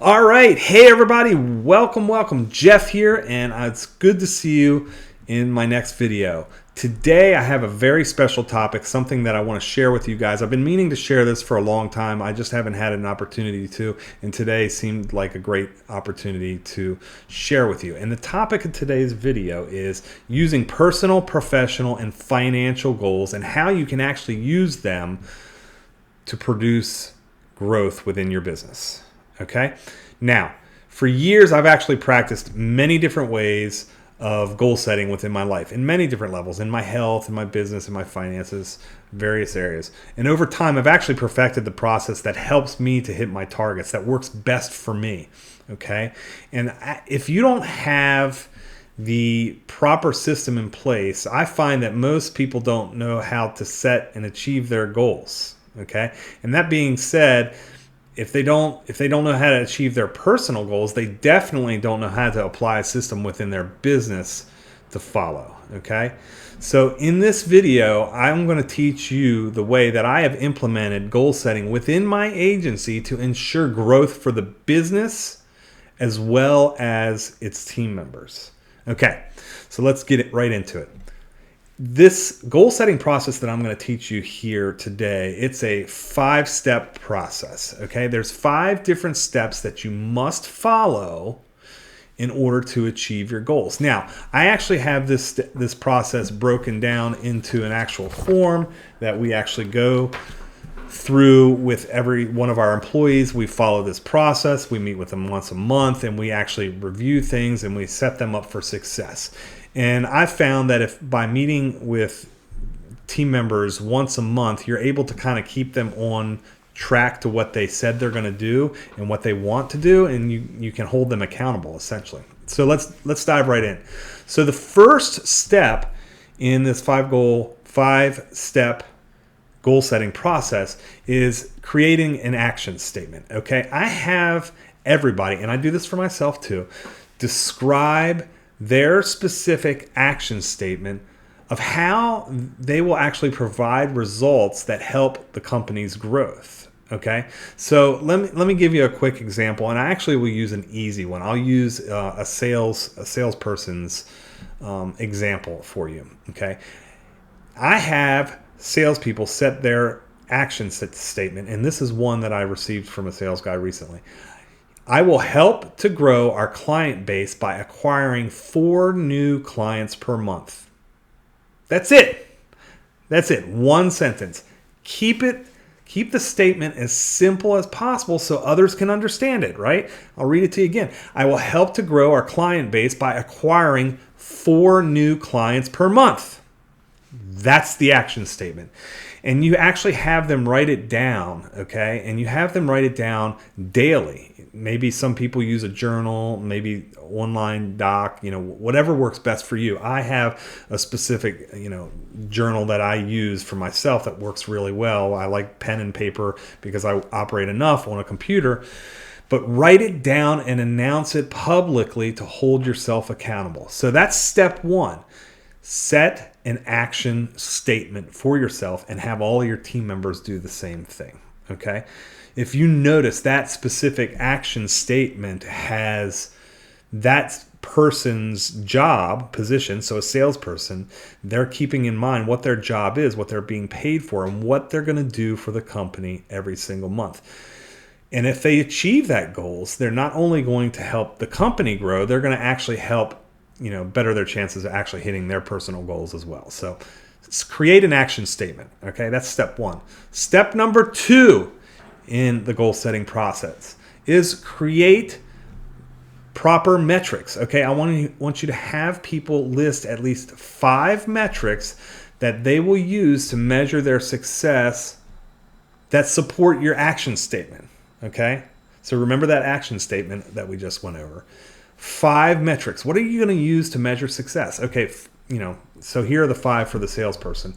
All right. Hey, everybody. Welcome. Jeff here, and it's good to see you in my next video. Today, I have a very special topic, something that I want to share with you guys. I've been meaning to share this for a long time. I just haven't had an opportunity to, and today seemed like a great opportunity to share with you. And the topic of today's video is using personal, professional, and financial goals and how you can actually use them to produce growth within your business. Okay. Now, for years, I've actually practiced many different ways of goal setting within my life in many different levels, in my health, in my business, in my finances, various areas. And over time, I've actually perfected the process that helps me to hit my targets, that works best for me. Okay. And if you don't have the proper system in place, I find that most people don't know how to set and achieve their goals. Okay. And that being said, if they don't know how to achieve their personal goals, they definitely don't know how to apply a system within their business to follow. Okay. So in this video, I'm going to teach you the way that I have implemented goal setting within my agency to ensure growth for the business as well as its team members. Okay. So let's get it right into it. This goal setting process that I'm going to teach you here today, it's a 5-step process. Okay, there's 5 different steps that you must follow in order to achieve your goals. Now, I actually have this process broken down into an actual form that we actually go through with every one of our employees. We follow this process. We meet with them once a month, and we actually review things and we set them up for success. And I found that if by meeting with team members once a month, you're able to kind of keep them on track to what they said they're going to do and what they want to do, and you can hold them accountable essentially. So let's dive right in. So the first step in this 5-step goal setting process is creating an action statement. Okay, I have everybody, and I do this for myself too, describe their specific action statement of how they will actually provide results that help the company's growth. Okay, so let me give you a quick example, and I actually will use an easy one. I'll use a salesperson's example for you. Okay, I have salespeople set their action statement, and this is one that I received from a sales guy recently. I will help to grow our client base by acquiring 4 new clients per month. That's it. One sentence. Keep the statement as simple as possible so others can understand it, right? I'll read it to you again. I will help to grow our client base by acquiring 4 new clients per month. That's the action statement. And you actually have them write it down, okay? And you have them write it down daily. Maybe some people use a journal, maybe online doc, whatever works best for you. I have a specific, journal that I use for myself that works really well. I like pen and paper because I operate enough on a computer. But write it down and announce it publicly to hold yourself accountable. So that's step 1. Set an action statement for yourself and have all your team members do the same thing. Okay. If you notice that specific action statement has that person's job position, so a salesperson, they're keeping in mind what their job is, what they're being paid for, and what they're going to do for the company every single month. And if they achieve that goals, they're not only going to help the company grow, they're going to actually help better their chances of actually hitting their personal goals as well. So create an action statement. Okay, that's step 1. Step number 2 in the goal setting process is create proper metrics. Okay, I want you to have people list at least 5 metrics that they will use to measure their success that support your action statement. Okay, so remember that action statement that we just went over. 5 metrics. What are you going to use to measure success? Okay, so here are the 5 for the salesperson.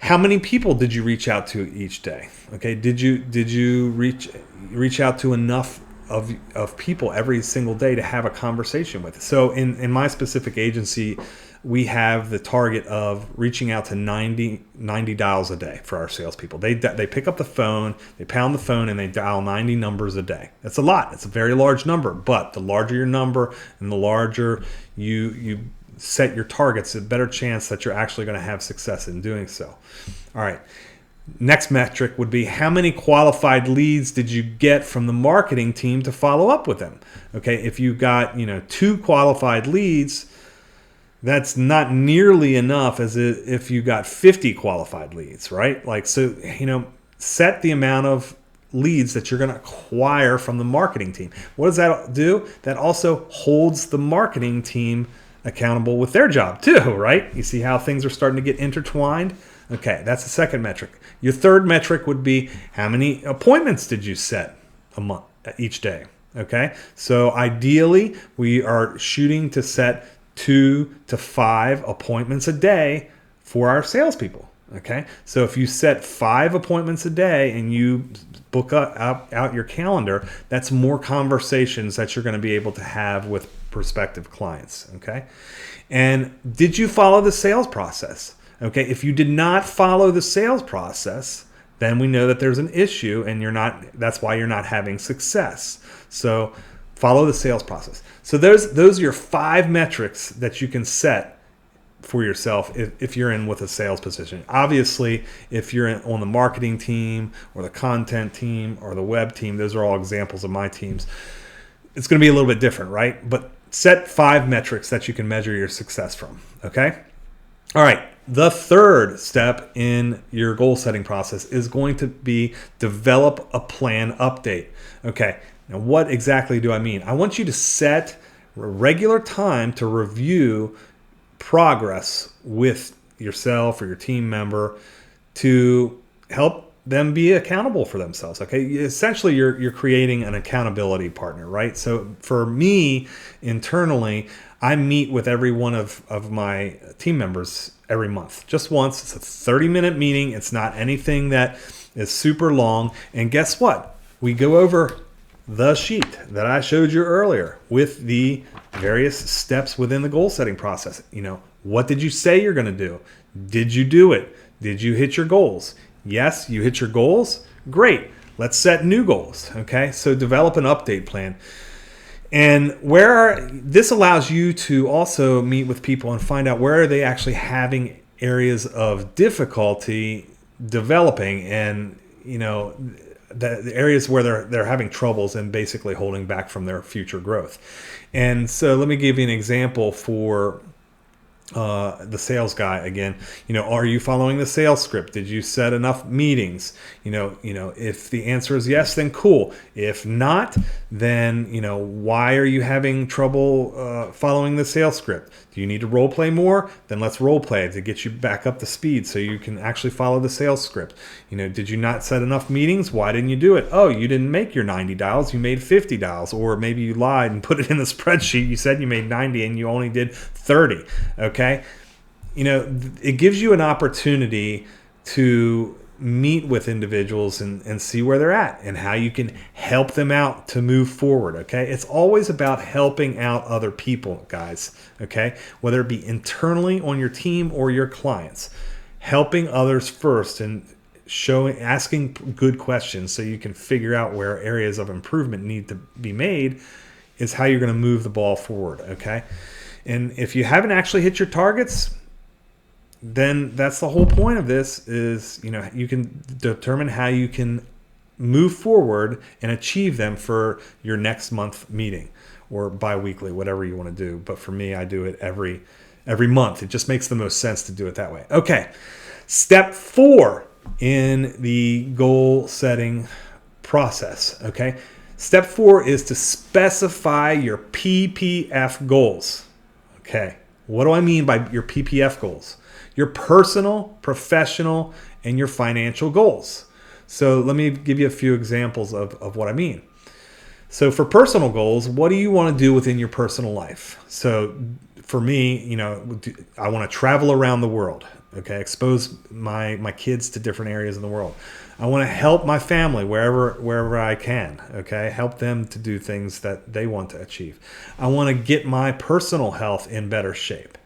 How many people did you reach out to each day? Okay, did you reach out to enough of people every single day to have a conversation with? So in my specific agency, we have the target of reaching out to 90 dials a day for our salespeople. They pick up the phone, they pound the phone, and they dial 90 numbers a day. That's a lot. It's a very large number. But the larger your number and the larger you set your targets, a better chance that you're actually going to have success in doing so. All right. Next metric would be how many qualified leads did you get from the marketing team to follow up with them? Okay, if you got 2 qualified leads, that's not nearly enough as if you got 50 qualified leads, right? Set the amount of leads that you're going to acquire from the marketing team. What does that do? That also holds the marketing team accountable with their job too, right? You see how things are starting to get intertwined? Okay, that's the second metric. Your third metric would be how many appointments did you set a month each day? Okay, so ideally we are shooting to set 2 to 5 appointments a day for our salespeople. Okay, so if you set 5 appointments a day and you book out your calendar, that's more conversations that you're going to be able to have with prospective clients. Okay, and did you follow the sales process? Okay, if you did not follow the sales process, then we know that there's an issue and that's why you're not having success. So follow the sales process. So those are your 5 metrics that you can set for yourself if you're in with a sales position. Obviously, if you're on the marketing team or the content team or the web team, those are all examples of my teams. It's going to be a little bit different, right? But set 5 metrics that you can measure your success from, okay? All right. The third step in your goal setting process is going to be develop a plan update. Okay, now what exactly do I mean? I want you to set a regular time to review progress with yourself or your team member to help them be accountable for themselves. Okay, essentially you're creating an accountability partner, right? So for me internally, I meet with every one of my team members every month, just once. It's a 30-minute meeting. It's not anything that is super long. And guess what? We go over the sheet that I showed you earlier with the various steps within the goal setting process. What did you say you're going to do? Did you do it? Did you hit your goals? Yes, you hit your goals. Great. Let's set new goals. Okay, so develop an update plan. And this allows you to also meet with people and find out where are they actually having areas of difficulty developing, and the areas where they're having troubles and basically holding back from their future growth. And so let me give you an example for the sales guy again. Are you following the sales script? Did you set enough meetings? If the answer is yes, then cool. If not, then why are you having trouble following the sales script? Do you need to role play more? Then let's role play to get you back up to speed so you can actually follow the sales script. Did you not set enough meetings? Why didn't you do it? Oh, you didn't make your 90 dials, you made 50 dials, or maybe you lied and put it in the spreadsheet. You said you made 90 and you only did 30. Okay, it gives you an opportunity to meet with individuals and see where they're at and how you can help them out to move forward. Okay, it's always about helping out other people, guys. Okay, whether it be internally on your team or your clients, helping others first and asking good questions so you can figure out where areas of improvement need to be made is how you're going to move the ball forward. Okay, and if you haven't actually hit your targets, then that's the whole point of this is, you can determine how you can move forward and achieve them for your next month meeting or bi-weekly, whatever you want to do. But for me, I do it every month. It just makes the most sense to do it that way. Okay. Step 4 in the goal setting process. Okay. Step 4 is to specify your PPF goals. Okay. What do I mean by your PPF goals? Your personal, professional, and your financial goals. So let me give you a few examples of what I mean. So for personal goals, what do you want to do within your personal life? So for me, I want to travel around the world. Okay, expose my kids to different areas in the world. I want to help my family wherever I can. Okay, help them to do things that they want to achieve. I want to get my personal health in better shape.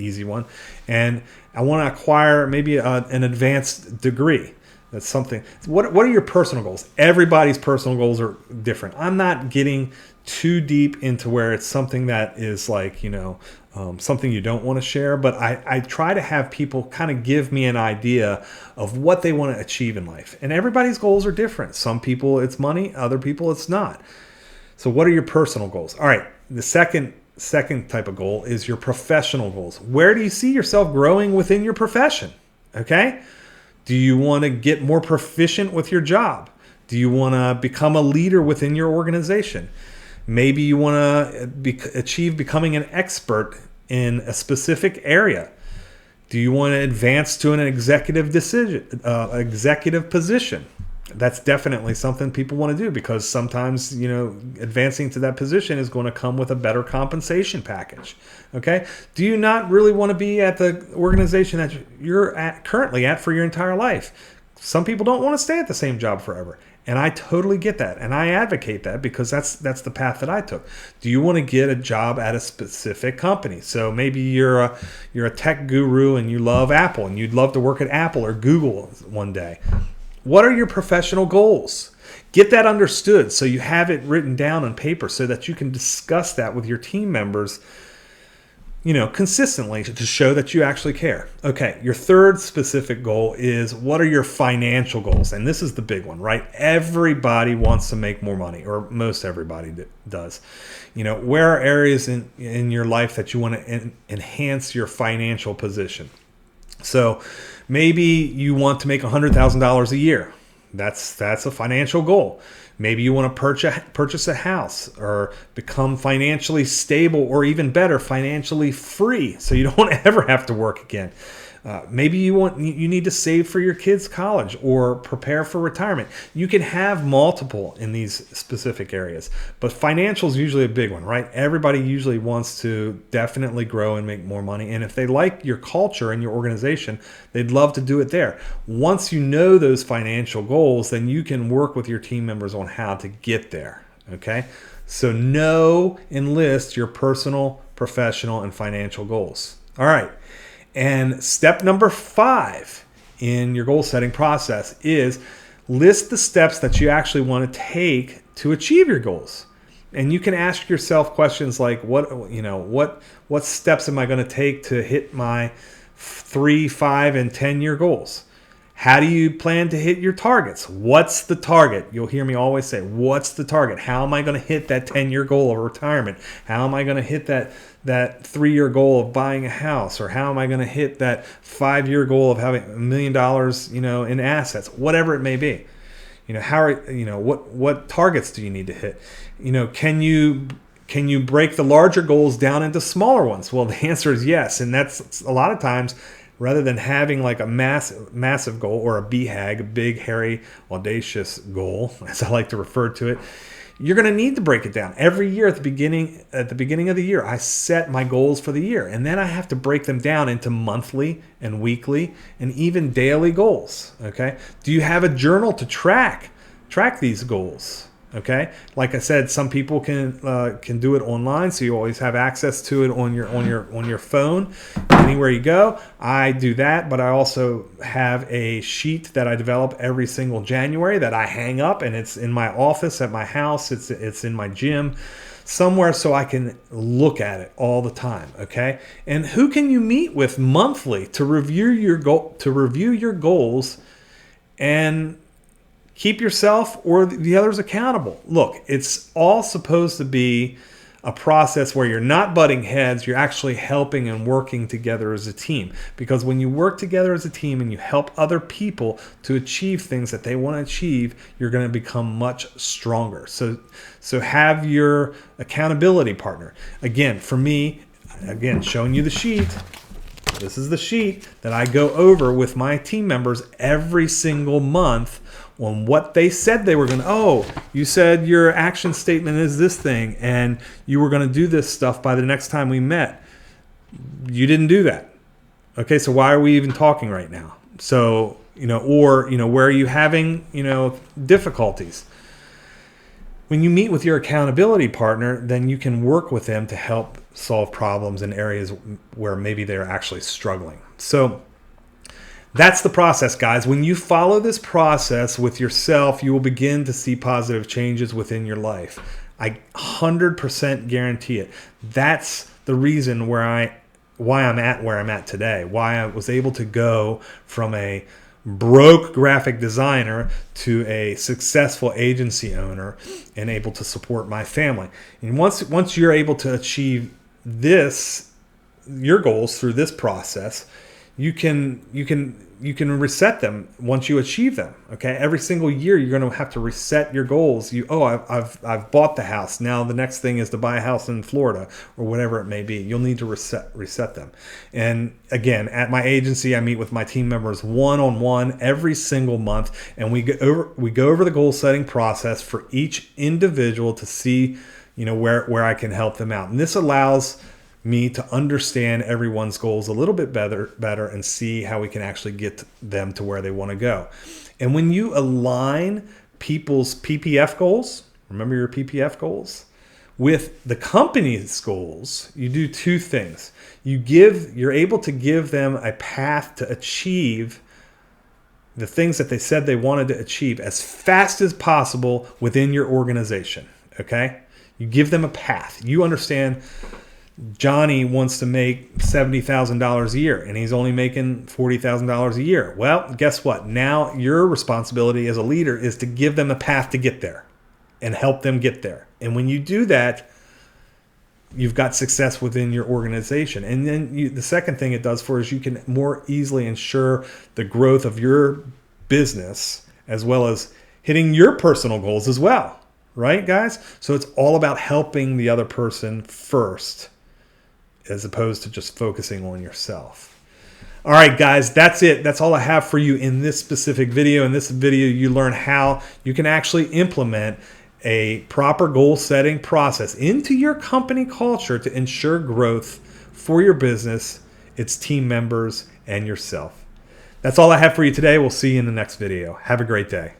easy one. And I want to acquire maybe an advanced degree. That's something. What are your personal goals? Everybody's personal goals are different. I'm not getting too deep into where it's something that is like, something you don't want to share, but I try to have people kind of give me an idea of what they want to achieve in life. And everybody's goals are different. Some people it's money, other people it's not. So what are your personal goals? All right, the second type of goal is your professional goals. Where do you see yourself growing within your profession? Okay? Do you want to get more proficient with your job? Do you want to become a leader within your organization? Maybe you want to achieve becoming an expert in a specific area. Do you want to advance to an executive position? That's definitely something people want to do, because sometimes, advancing to that position is going to come with a better compensation package. Okay? Do you not really want to be at the organization that you're currently at for your entire life? Some people don't want to stay at the same job forever. And I totally get that. And I advocate that, because that's the path that I took. Do you want to get a job at a specific company? So maybe you're a tech guru and you love Apple and you'd love to work at Apple or Google one day. What are your professional goals? Get that understood so you have it written down on paper so that you can discuss that with your team members, consistently, to show that you actually care. Okay, your third specific goal is, what are your financial goals? And this is the big one, right? Everybody wants to make more money, or most everybody does. Where are areas in your life that you want to enhance your financial position? So maybe you want to make $100,000 a year. That's a financial goal. Maybe you want to purchase a house, or become financially stable, or even better, financially free, so you don't ever have to work again. Maybe you need to save for your kids' college or prepare for retirement. You can have multiple in these specific areas, but financial is usually a big one, right? Everybody usually wants to definitely grow and make more money. And if they like your culture and your organization, they'd love to do it there. Once you know those financial goals, then you can work with your team members on how to get there. Okay? So list your personal, professional, and financial goals. All right. And step number 5 in your goal setting process is list the steps that you actually want to take to achieve your goals. And you can ask yourself questions like, what steps am I going to take to hit my 3, 5, and 10-year goals? How do you plan to hit your targets? What's the target? You'll hear me always say, what's the target? How am I going to hit that 10-year goal of retirement? How am I going to hit that 3-year goal of buying a house? Or how am I going to hit that 5-year goal of having $1 million, in assets? Whatever it may be. What targets do you need to hit? Can you break the larger goals down into smaller ones? Well, the answer is yes. And that's a lot of times, rather than having like a massive goal, or a BHAG, a big, hairy, audacious goal, as I like to refer to it, you're going to need to break it down. Every year at the beginning of the year, I set my goals for the year, and then I have to break them down into monthly and weekly and even daily goals. Okay? Do you have a journal to track these goals? Okay, like I said, some people can do it online, so you always have access to it on your phone anywhere you go. I do that, but I also have a sheet that I develop every single January that I hang up, and it's in my office at my house. It's in my gym somewhere, so I can look at it all the time. Okay, and who can you meet with monthly to review your goals and keep yourself or the others accountable? Look, it's all supposed to be a process where you're not butting heads, you're actually helping and working together as a team. Because when you work together as a team and you help other people to achieve things that they want to achieve, you're going to become much stronger. So have your accountability partner. Again, for me, showing you the sheet. This is the sheet that I go over with my team members every single month on what they said they were going to. Oh, you said your action statement is this thing, and you were going to do this stuff by the next time we met. You didn't do that. Okay, so why are we even talking right now? So, where are you having, difficulties? When you meet with your accountability partner, then you can work with them to help solve problems in areas where maybe they're actually struggling. So that's the process, guys. When you follow this process with yourself, you will begin to see positive changes within your life. I 100% guarantee it. That's the reason why I'm at where I'm at today, why I was able to go from a broke graphic designer to a successful agency owner and able to support my family. And once you're able to achieve your goals through this process, you can reset them once you achieve them. Okay, every single year you're going to have to reset your goals. I've bought the house. Now the next thing is to buy a house in Florida or whatever it may be. You'll need to reset them. And again, at my agency, I meet with my team members one-on-one every single month, and we go over the goal setting process for each individual to see, where I can help them out. And this allows me to understand everyone's goals a little bit better and see how we can actually get them to where they want to go. And when you align people's PPF goals, remember your PPF goals, with the company's goals, you do two things. You're able to give them a path to achieve the things that they said they wanted to achieve as fast as possible within your organization. Okay? You give them a path. You understand Johnny wants to make $70,000 a year and he's only making $40,000 a year. Well, guess what? Now your responsibility as a leader is to give them a path to get there and help them get there. And when you do that, you've got success within your organization. And then the second thing it does for is you can more easily ensure the growth of your business as well as hitting your personal goals as well. Right, guys? So it's all about helping the other person first, as opposed to just focusing on yourself. All right, guys, that's it. That's all I have for you in this specific video. In this video, you learn how you can actually implement a proper goal setting process into your company culture to ensure growth for your business, its team members, and yourself. That's all I have for you today. We'll see you in the next video. Have a great day.